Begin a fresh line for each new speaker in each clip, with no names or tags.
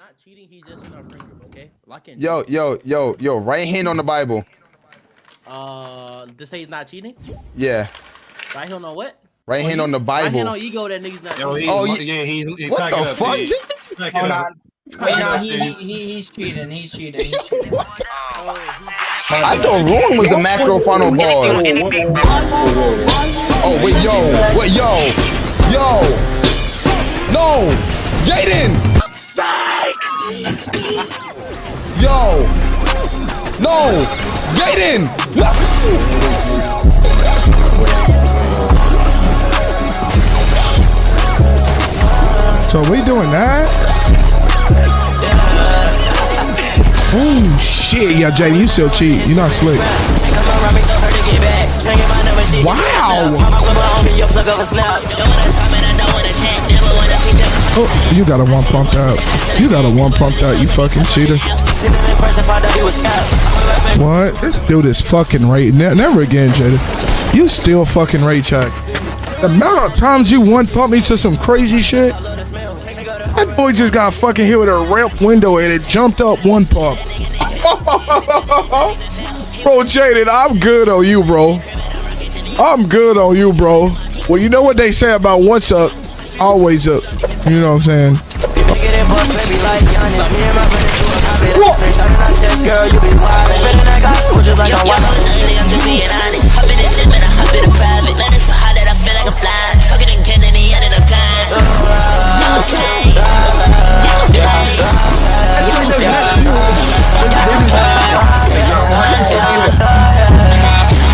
not cheating. He's just in our friend group. Okay. Lock in.
Yo. Right hand on the Bible.
To say he's not cheating.
Yeah.
Right hand on what?
Right hand on the Bible.
Right hand on ego. That nigga's not.
Yo,
cheating.
yeah, he's
what the fuck?
Hold on. Wait, no, he's cheating. He's cheating.
I thought wrong with the macro final bars. Oh wait, yo. No, Jaden. Psych. Yo. No, Jaden. No.
So we doing that? Oh shit, yeah, Jaden, you still cheat. You're not slick. Wow. Oh, you got a one pumped out. You fucking cheater. What? Let's do this fucking rate. Never again, Jada. You still fucking rate check. The amount of times you one pump me to some crazy shit. That boy just got fucking hit with a ramp window and it jumped up one pump. Bro, Jaden, I'm good on you, bro. Well, you know what they say about what's up, always up. You know what I'm saying?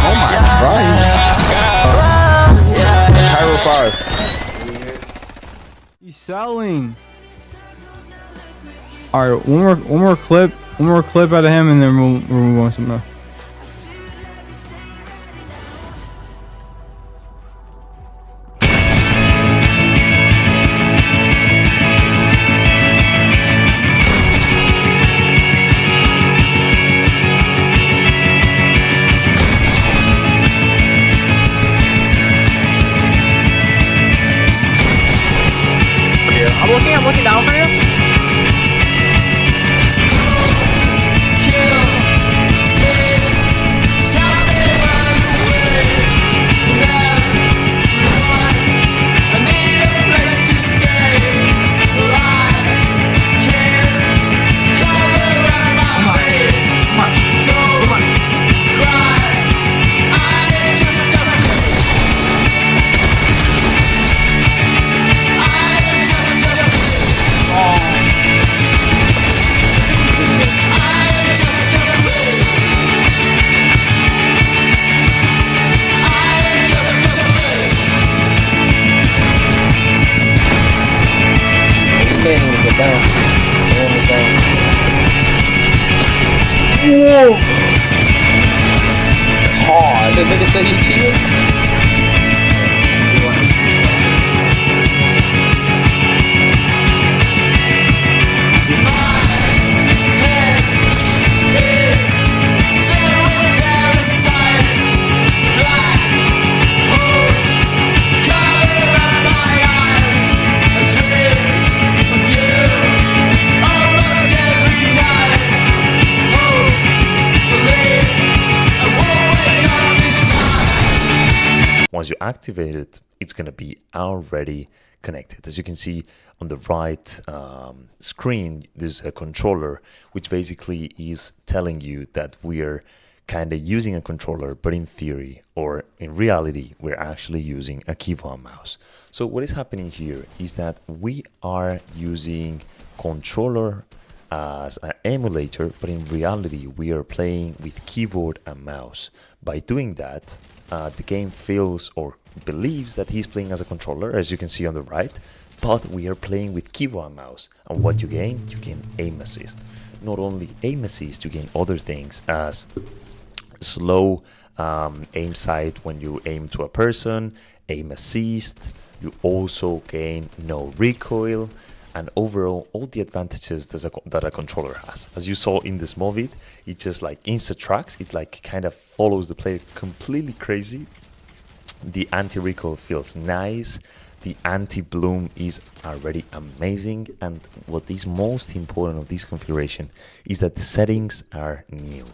Oh my Christ. Pyro 5.
He's selling. All right, one more clip out of him, and then we'll move on to something else.
I'm looking down for you.
Whoa! Hard. The nigga said he cheated?
Once you activate it, it's going to be already connected. As you can see on the right screen, there's a controller, which basically is telling you that we're kind of using a controller, but in theory or in reality, we're actually using a keyboard mouse. So what is happening here is that we are using controller as an emulator, but in reality, we are playing with keyboard and mouse. By doing that, the game feels or believes that he's playing as a controller, as you can see on the right, but we are playing with keyboard and mouse. And what you gain aim assist. Not only aim assist, you gain other things as slow aim sight when you aim to a person, aim assist. You also gain no recoil, and overall all the advantages that a controller has. As you saw in this movie, it just like insta tracks, it like kind of follows the player completely crazy. The anti-recoil feels nice. The anti-bloom is already amazing, and what is most important of this configuration is that the settings are new.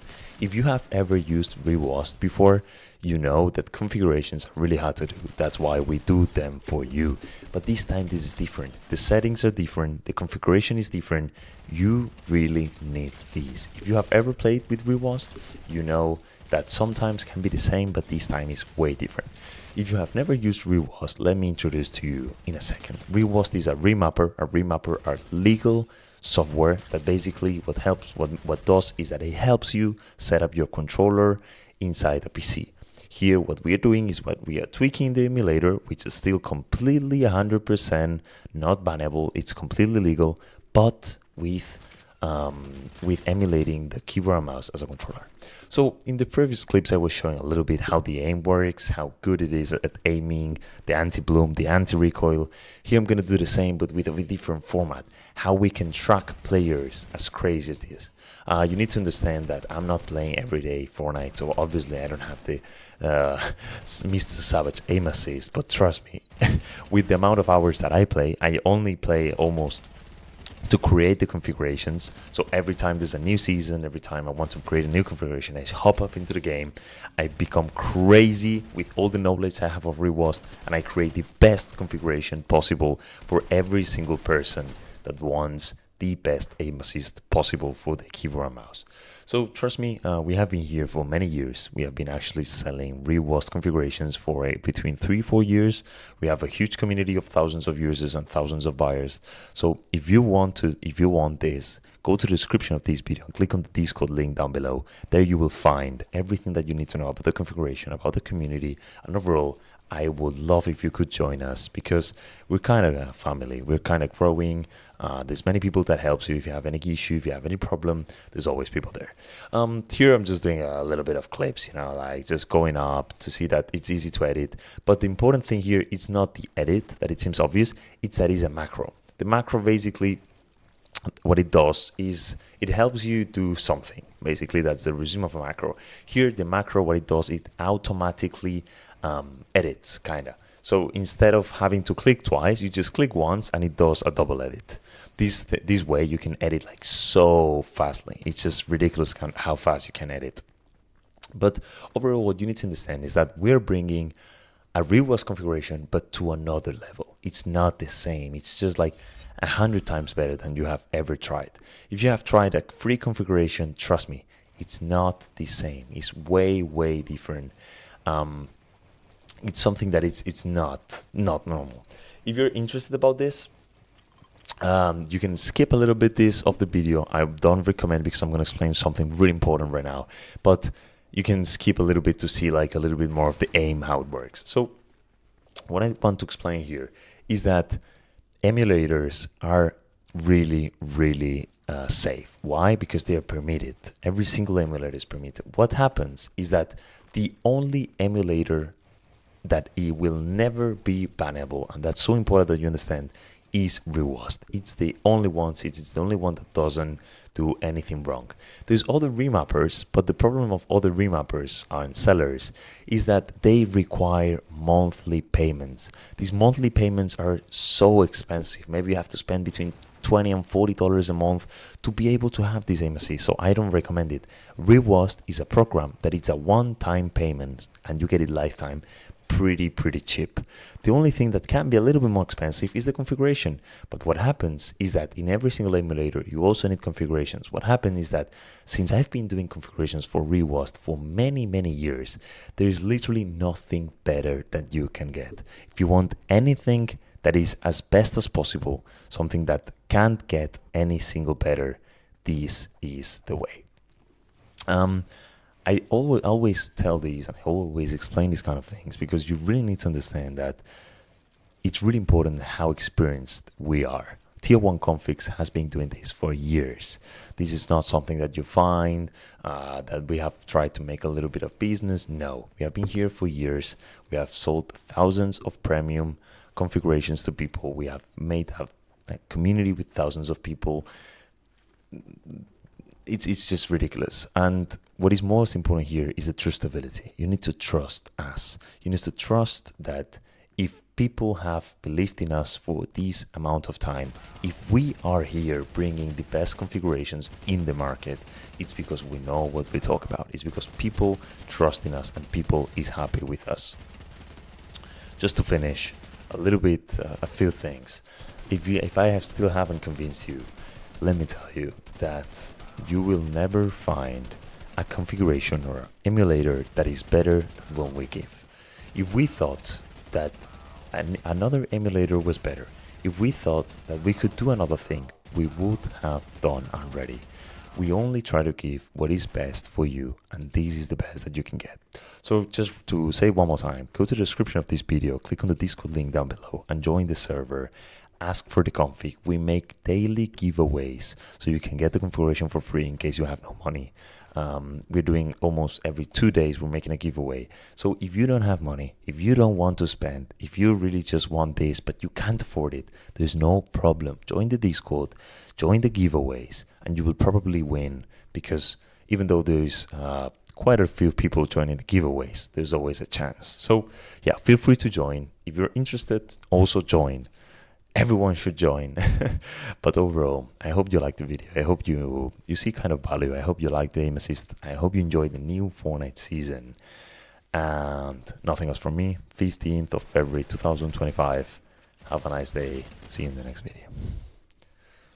If you have ever used Rewasd before, you know that configurations are really hard to do. That's why we do them for you. But this time this is different. The settings are different, the configuration is different. You really need these. If you have ever played with Rewasd, you know that sometimes can be the same, but this time is way different. If you have never used Rewasd, let me introduce to you in a second. Rewasd is a remapper. A remapper are legal software that basically what does is that it helps you set up your controller inside a PC. Here what we are doing is what we are tweaking the emulator, which is still completely 100% not bannable. It's completely legal, but with emulating the keyboard and mouse as a controller. So in the previous clips I was showing a little bit how the aim works, how good it is at aiming, the anti-bloom, the anti-recoil. Here I'm going to do the same but with a different format, how we can track players as crazy as this. You need to understand that I'm not playing everyday Fortnite, so obviously I don't have the Mr. Savage aim assist, but trust me, with the amount of hours that I play, I only play almost to create the configurations. So every time there's a new season, every time I want to create a new configuration, I hop up into the game, I become crazy with all the knowledge I have of Rewasd, and I create the best configuration possible for every single person that wants the best aim assist possible for the keyboard and mouse. So trust me, we have been here for many years. We have been actually selling Rewasd configurations for between 3-4 years. We have a huge community of thousands of users and thousands of buyers. So if you want this, go to the description of this video and click on the Discord link down below. There you will find everything that you need to know about the configuration, about the community, and overall, I would love if you could join us because we're kind of a family. We're kind of growing. There's many people that helps you. If you have any issue, if you have any problem, there's always people there. Here I'm just doing a little bit of clips, you know, like just going up to see that it's easy to edit. But the important thing here is not the edit, that it seems obvious. It's that it's a macro. The macro basically, what it does is it helps you do something. Basically, that's the resume of a macro. Here, the macro, what it does is automatically edits, kinda. So instead of having to click twice, you just click once and it does a double edit. This way you can edit like so fastly. It's just ridiculous how fast you can edit. But overall, what you need to understand is that we're bringing a Rewasd configuration, but to another level. It's not the same. It's just like 100 times better than you have ever tried. If you have tried a free configuration, trust me, it's not the same. It's way, way different. It's something that it's not normal. If you're interested about this, you can skip a little bit this of the video. I don't recommend because I'm going to explain something really important right now. But you can skip a little bit to see like a little bit more of the aim, how it works. So what I want to explain here is that emulators are really, really safe. Why? Because they are permitted. Every single emulator is permitted. What happens is that the only emulator that it will never be bannable, and that's so important that you understand, is Rewasd. It's the only one, it's the only one that doesn't do anything wrong. There's other remappers, but the problem of other remappers and sellers is that they require monthly payments. These monthly payments are so expensive. Maybe you have to spend between $20 and $40 a month to be able to have this aim assist, so I don't recommend it. Rewasd is a program that it's a one-time payment and you get it lifetime, pretty cheap. The only thing that can be a little bit more expensive is the configuration. But what happens is that in every single emulator you also need configurations. What happens is that since I've been doing configurations for Rewasd for many years, there is literally nothing better that you can get. If you want anything that is as best as possible, something that can't get any single better, this is the way. I always tell these and I always explain these kind of things because you really need to understand that it's really important how experienced we are. Tier 1 configs has been doing this for years. This is not something that you find that we have tried to make a little bit of business. No, we have been here for years. We have sold thousands of premium configurations to people. We have made a community with thousands of people. It's just ridiculous. And what is most important here is the trustability. You need to trust us. You need to trust that if people have believed in us for this amount of time. If we are here bringing the best configurations in the market, it's because we know what we talk about. It's because people trust in us and people is happy with us. Just to finish a little bit, a few things. If I still haven't convinced you, let me tell you that you will never find a configuration or emulator that is better than what we give. If we thought that another emulator was better, if we thought that we could do another thing, we would have done already. We only try to give what is best for you, and this is the best that you can get. So just to say one more time, go to the description of this video, click on the Discord link down below and join the server. Ask for the config. We make daily giveaways so you can get the configuration for free in case you have no money. We're doing almost every 2 days we're making a giveaway. So if you don't have money, if you don't want to spend, if you really just want this but you can't afford it, there's no problem. Join the Discord, join the giveaways, and you will probably win, because even though there's quite a few people joining the giveaways, there's always a chance. So yeah, feel free to join. If you're interested, also join. Everyone should join. But overall, I hope you liked the video. I hope you see kind of value. I hope you like the aim assist. I hope you enjoy the new Fortnite season. And nothing else from me. 15th of February 2025. Have a nice day. See you in the next video.